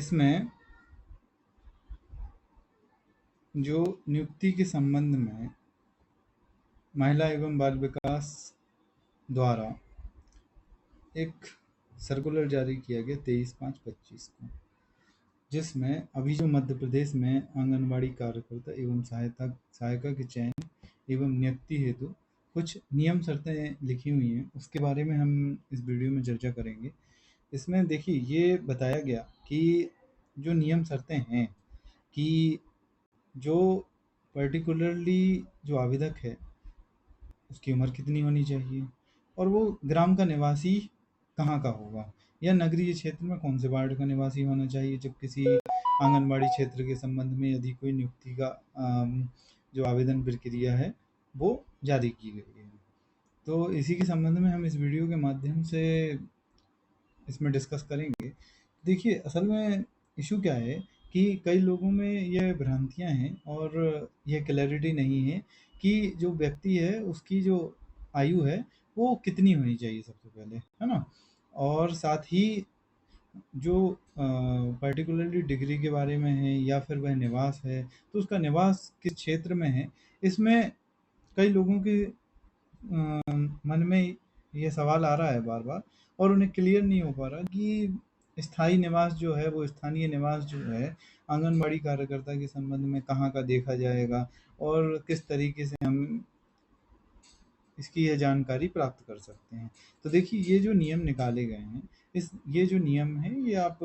इसमें जो नियुक्ति के संबंध में महिला एवं बाल विकास द्वारा एक सर्कुलर जारी किया गया 23/5/25 को, जिसमें अभी जो मध्य प्रदेश में आंगनबाड़ी कार्यकर्ता एवं सहायिका के चयन एवं नियुक्ति हेतु कुछ नियम शर्तें लिखी हुई हैं, उसके बारे में हम इस वीडियो में चर्चा करेंगे। इसमें देखिए ये बताया गया कि जो नियम शर्तें हैं कि जो पर्टिकुलरली जो आवेदक है उसकी उम्र कितनी होनी चाहिए और वो ग्राम का निवासी कहाँ का होगा या नगरीय क्षेत्र में कौन से वार्ड का निवासी होना चाहिए जब किसी आंगनबाड़ी क्षेत्र के संबंध में यदि कोई नियुक्ति का जो आवेदन प्रक्रिया है वो जारी की गई है। तो इसी के संबंध में हम इस वीडियो के माध्यम से इसमें डिस्कस करेंगे। देखिए असल में इशू क्या है कि कई लोगों में यह भ्रांतियां हैं और यह क्लैरिटी नहीं है कि जो व्यक्ति है उसकी जो आयु है वो कितनी होनी चाहिए सबसे पहले, है ना। और साथ ही जो पर्टिकुलरली डिग्री के बारे में है या फिर वह निवास है तो उसका निवास किस क्षेत्र में है, इसमें कई लोगों के मन में ये सवाल आ रहा है बार बार और उन्हें क्लियर नहीं हो पा रहा कि स्थायी निवास जो है वो स्थानीय निवास जो है आंगनबाड़ी कार्यकर्ता के संबंध में कहाँ का देखा जाएगा और किस तरीके से हम इसकी यह जानकारी प्राप्त कर सकते हैं। तो देखिए ये जो नियम निकाले गए हैं ये जो नियम है ये आप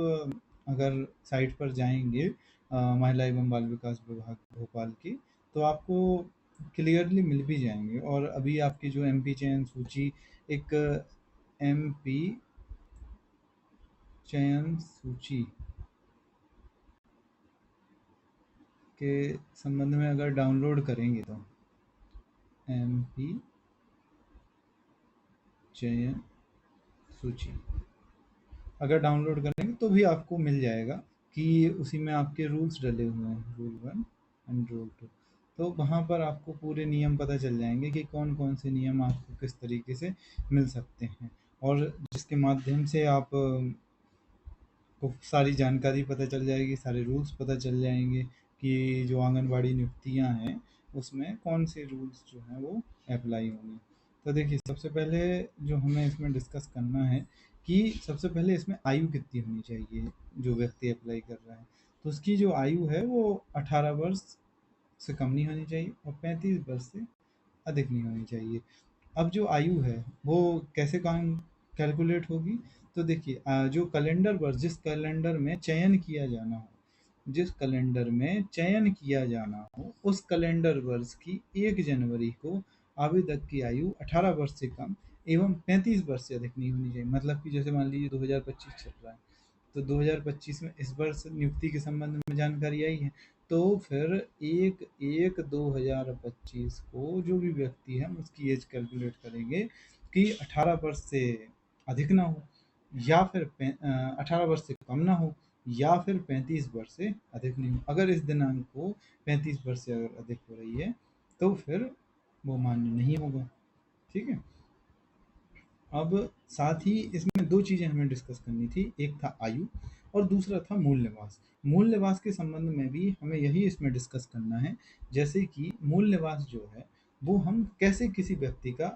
अगर साइट पर जाएंगे महिला एवं बाल विकास विभाग भोपाल की तो आपको क्लियरली मिल भी जाएंगे। और अभी आपकी जो एमपी चयन सूची एक एमपी चयन सूची के संबंध में अगर डाउनलोड करेंगे तो एमपी चयन सूची अगर डाउनलोड करेंगे तो भी आपको मिल जाएगा कि उसी में आपके रूल्स डले हुए हैं, रूल 1 एंड रूल 2। तो वहाँ पर आपको पूरे नियम पता चल जाएंगे कि कौन कौन से नियम आपको किस तरीके से मिल सकते हैं और जिसके माध्यम से आप को सारी जानकारी पता चल जाएगी, सारे रूल्स पता चल जाएंगे कि जो आंगनबाड़ी नियुक्तियाँ हैं उसमें कौन से रूल्स जो हैं वो अप्लाई होंगे। तो देखिए सबसे पहले जो हमें इसमें डिस्कस करना है कि सबसे पहले इसमें आयु कितनी होनी चाहिए जो व्यक्ति अप्लाई कर रहा है। तो उसकी जो आयु है वो 18 वर्ष से कम नहीं होनी चाहिए और 35 वर्ष से अधिक नहीं होनी चाहिए। अब जो आयु है वो कैसे काम कैलकुलेट होगी, तो देखिए जो कैलेंडर वर्ष जिस कैलेंडर में चयन किया जाना हो, जिस कैलेंडर में चयन किया जाना हो उस कैलेंडर वर्ष की 1 जनवरी को आवेदक की आयु 18 वर्ष से कम एवं 35 वर्ष से अधिक नहीं होनी चाहिए। मतलब कि जैसे मान लीजिए 2025 चल रहा है तो 2025 में इस वर्ष नियुक्ति के संबंध में जानकारी आई है तो फिर 1/1/2025 को जो भी व्यक्ति है हम उसकी एज कैलकुलेट करेंगे कि 18 वर्ष से अधिक ना हो या फिर 18 वर्ष से कम ना हो या फिर 35 वर्ष से अधिक नहीं हो। अगर इस दिनांक को 35 वर्ष से अगर अधिक हो रही है तो फिर वो मान्य नहीं होगा। ठीक है। अब साथ ही इसमें 2 चीज़ें हमें डिस्कस करनी थी, एक था आयु और दूसरा था मूल निवास। मूल निवास के संबंध में भी हमें यही इसमें डिस्कस करना है, जैसे कि मूल निवास जो है वो हम कैसे किसी व्यक्ति का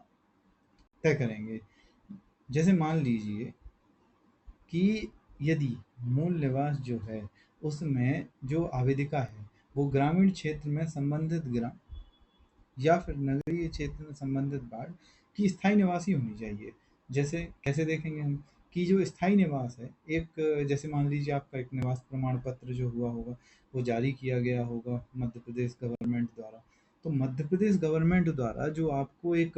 तय करेंगे। जैसे मान लीजिए कि यदि मूल निवास जो है उसमें जो आवेदिका है वो ग्रामीण क्षेत्र में संबंधित ग्राम या फिर नगरीय क्षेत्र में संबंधित वार्ड की स्थायी निवासी होनी चाहिए। जैसे कैसे देखेंगे हम कि जो स्थायी निवास है एक जैसे मान लीजिए आपका एक निवास प्रमाण पत्र जो हुआ होगा वो जारी किया गया होगा मध्य प्रदेश गवर्नमेंट द्वारा। तो मध्य प्रदेश गवर्नमेंट द्वारा जो आपको एक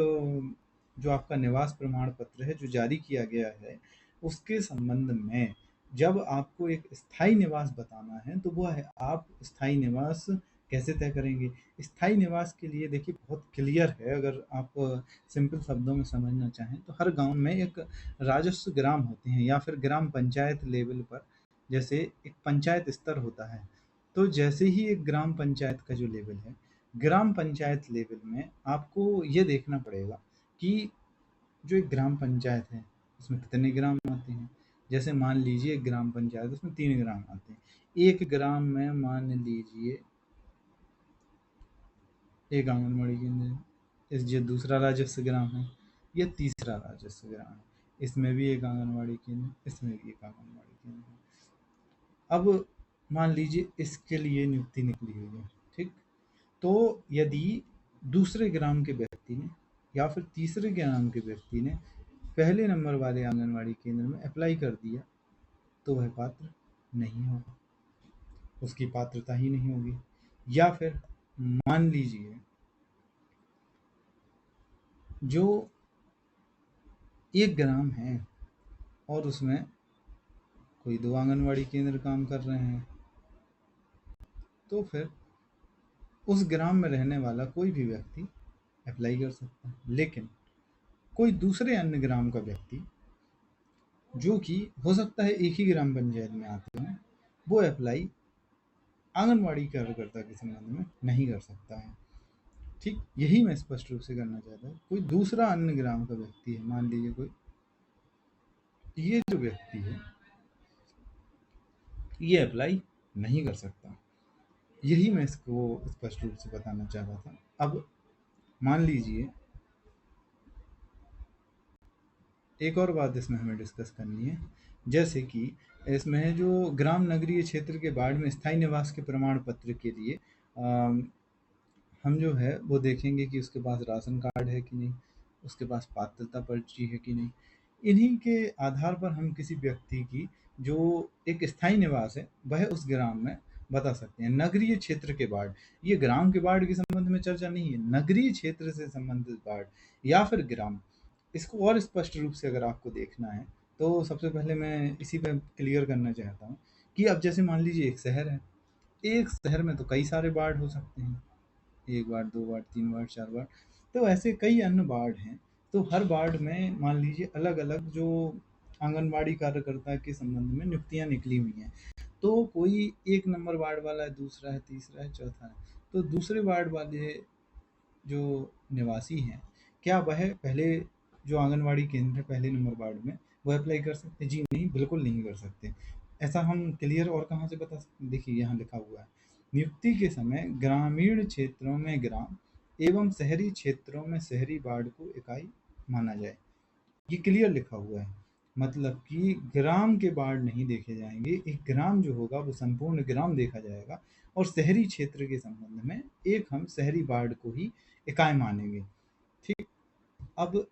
जो आपका निवास प्रमाण पत्र है जो जारी किया गया है उसके संबंध में जब आपको एक स्थायी निवास बताना है तो वो है आप स्थायी निवास कैसे तय करेंगे। स्थायी निवास के लिए देखिए बहुत क्लियर है, अगर आप सिंपल शब्दों में समझना चाहें तो हर गांव में एक राजस्व ग्राम होते हैं या फिर ग्राम पंचायत लेवल पर जैसे एक पंचायत स्तर होता है। तो जैसे ही एक ग्राम पंचायत का जो लेवल है ग्राम पंचायत लेवल में आपको ये देखना पड़ेगा कि जो एक ग्राम पंचायत है उसमें कितने ग्राम आते हैं। जैसे मान लीजिए एक ग्राम पंचायत, उसमें 3 ग्राम आते हैं। एक ग्राम में मान लीजिए एक आंगनबाड़ी केंद्र है, इस जो दूसरा राजस्व ग्राम है, या तीसरा राजस्व ग्राम है, इसमें भी एक आंगनबाड़ी केंद्र, इसमें भी एक आंगनबाड़ी केंद्र है। अब मान लीजिए इसके लिए नियुक्ति निकली हुई है, ठीक। तो यदि दूसरे ग्राम के व्यक्ति ने या फिर तीसरे ग्राम के व्यक्ति ने पहले नंबर वाले आंगनबाड़ी केंद्र में अप्लाई कर दिया, तो वह पात्र नहीं होगा, उसकी पात्रता ही नहीं होगी। या फिर मान लीजिए जो एक ग्राम है और उसमें कोई 2 आंगनबाड़ी केंद्र काम कर रहे हैं, तो फिर उस ग्राम में रहने वाला कोई भी व्यक्ति अप्लाई कर सकता है। लेकिन कोई दूसरे अन्य ग्राम का व्यक्ति, जो कि हो सकता है एक ही ग्राम पंचायत में आते हों, वो अप्लाई आंगनबाड़ी कार्यकर्ता के संबंध में नहीं कर सकता है, ठीक। यही मैं स्पष्ट रूप से करना चाहता हूँ। कोई दूसरा अन्य ग्राम का व्यक्ति है, मान लीजिए कोई, ये जो व्यक्ति है ये अप्लाई नहीं कर सकता। यही मैं इसको स्पष्ट रूप से बताना चाह रहा था। अब मान लीजिए एक और बात इसमें हमें डिस्कस करनी है, जैसे कि इसमें जो ग्राम नगरीय क्षेत्र के बाढ़ में स्थायी निवास के प्रमाण पत्र के लिए हम जो है वो देखेंगे कि उसके पास राशन कार्ड है कि नहीं, उसके पास पात्रता पर्ची है कि नहीं। इन्हीं के आधार पर हम किसी व्यक्ति की जो एक स्थायी निवास है वह उस ग्राम में बता सकते हैं। नगरीय क्षेत्र के बाढ़, ये ग्राम के बाढ़ के संबंध में चर्चा नहीं है, नगरीय क्षेत्र से संबंधित बाढ़ या फिर ग्राम। इसको और स्पष्ट रूप से अगर आपको देखना है, तो सबसे पहले मैं इसी पे क्लियर करना चाहता हूँ कि अब जैसे मान लीजिए एक शहर है, एक शहर में तो कई सारे वार्ड हो सकते हैं, 1 वार्ड, 2 वार्ड, 3 वार्ड, 4 वार्ड, तो ऐसे कई अन्य वार्ड हैं। तो हर वार्ड में मान लीजिए अलग-अलग जो आंगनबाड़ी कार्यकर्ता के संबंध में नियुक्तियाँ निकली हुई हैं। तो कोई 1 नंबर वार्ड वाला है, दूसरा है, तीसरा है, चौथा है। तो दूसरे वार्ड वाले जो निवासी हैं, क्या वह पहले जो आंगनबाड़ी केंद्र है पहले नंबर वार्ड में, वह अप्लाई कर सकते हैं? जी नहीं, बिल्कुल नहीं कर सकते। ऐसा हम क्लियर और कहाँ से बता सकते हैं? देखिए यहाँ लिखा हुआ है, नियुक्ति के समय ग्रामीण क्षेत्रों में ग्राम एवं शहरी क्षेत्रों में शहरी वार्ड को इकाई माना जाए। ये क्लियर लिखा हुआ है, मतलब कि ग्राम के वार्ड नहीं देखे जाएंगे, एक ग्राम जो होगा वो संपूर्ण ग्राम देखा जाएगा, और शहरी क्षेत्र के संबंध में एक हम शहरी वार्ड को ही इकाई मानेंगे, ठीक। अब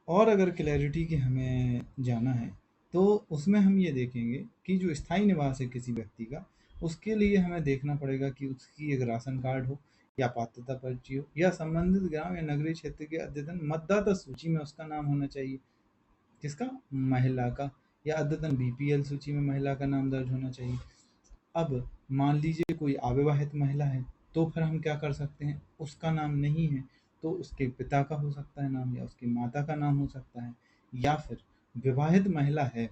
और अगर क्लैरिटी की हमें जाना है, तो उसमें हम ये देखेंगे कि जो स्थायी निवास है किसी व्यक्ति का, उसके लिए हमें देखना पड़ेगा कि उसकी एक राशन कार्ड हो, या पात्रता पर्ची हो, या संबंधित ग्राम या नगरीय क्षेत्र के अद्यतन मतदाता सूची में उसका नाम होना चाहिए। किसका? महिला का। या अद्यतन बीपीएल सूची में महिला का नाम दर्ज होना चाहिए। अब मान लीजिए कोई अविवाहित महिला है, तो फिर हम क्या कर सकते हैं, उसका नाम नहीं है तो उसके पिता का हो सकता है नाम, या उसकी माता का नाम हो सकता है। या फिर विवाहित महिला है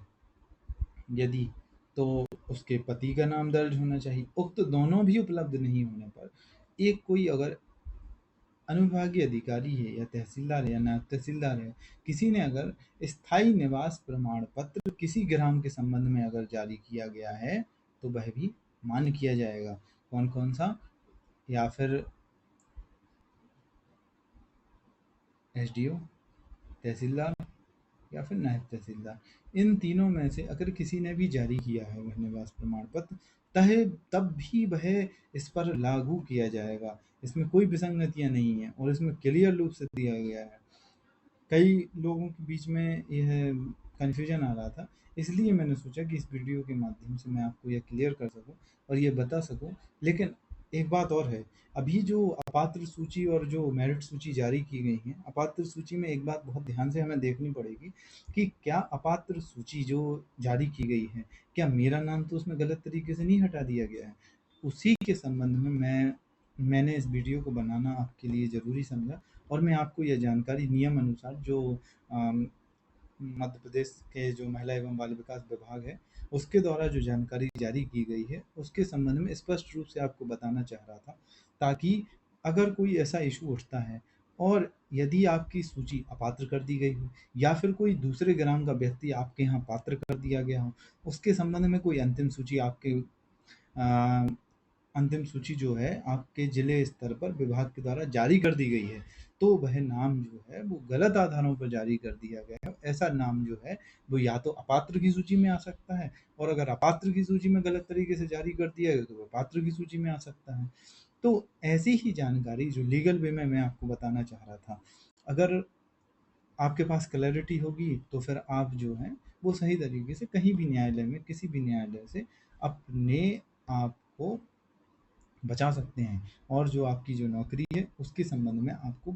यदि, तो उसके पति का नाम दर्ज होना चाहिए। उक्त दोनों भी उपलब्ध नहीं होने पर एक कोई अगर अनुविभागीय अधिकारी है, या तहसीलदार है, या नायब तहसीलदार है, किसी ने अगर स्थायी निवास प्रमाण पत्र किसी ग्राम के संबंध में अगर जारी किया गया है, तो वह भी मान्य किया जाएगा। कौन कौन सा? या फिर एसडीओ, तहसीलदार, या फिर नायब तहसीलदार। इन तीनों में से अगर किसी ने भी जारी किया है वह निवास प्रमाण पत्र, तहे तब भी वह इस पर लागू किया जाएगा। इसमें कोई विसंगतियां नहीं है और इसमें क्लियर रूप से दिया गया है। कई लोगों के बीच में यह कन्फ्यूजन आ रहा था, इसलिए मैंने सोचा कि इस वीडियो के माध्यम से मैं आपको यह क्लियर कर सकूं और ये बता सकूं। लेकिन एक बात और है, अभी जो अपात्र सूची और जो मेरिट सूची जारी की गई है, अपात्र सूची में एक बात बहुत ध्यान से हमें देखनी पड़ेगी कि क्या अपात्र सूची जो जारी की गई है, क्या मेरा नाम तो उसमें गलत तरीके से नहीं हटा दिया गया है? उसी के संबंध में मैंने इस वीडियो को बनाना आपके लिए ज़रूरी समझा, और मैं आपको यह जानकारी नियम अनुसार जो मध्य प्रदेश के जो महिला एवं बाल विकास विभाग है, उसके द्वारा जो जानकारी जारी की गई है, उसके संबंध में स्पष्ट रूप से आपको बताना चाह रहा था, ताकि अगर कोई ऐसा इशू उठता है और यदि आपकी सूची अपात्र कर दी गई हो या फिर कोई दूसरे ग्राम का व्यक्ति आपके यहाँ पात्र कर दिया गया हो, उसके संबंध में कोई अंतिम सूची आपके अ, अंतिम सूची जो है आपके जिले स्तर पर विभाग के द्वारा जारी कर दी गई है, तो वह नाम जो है वो गलत आधारों पर जारी कर दिया गया है। ऐसा नाम जो है वो या तो अपात्र की सूची में आ सकता है, और अगर अपात्र की सूची में गलत तरीके से जारी कर दिया गया तो वह पात्र की सूची में आ सकता है। तो ऐसी ही जानकारी जो लीगल वे में मैं आपको बताना चाह रहा था, अगर आपके पास क्लैरिटी होगी तो फिर आप जो है वो सही तरीके से कहीं भी न्यायालय में, किसी भी न्यायालय से अपने आप को बचा सकते हैं, और जो आपकी जो नौकरी है उसके संबंध में आपको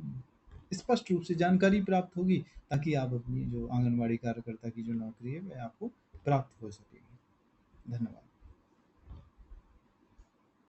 स्पष्ट रूप से जानकारी प्राप्त होगी, ताकि आप अपनी जो आंगनवाड़ी कार्यकर्ता की जो नौकरी है वह आपको प्राप्त हो सकेगी। धन्यवाद।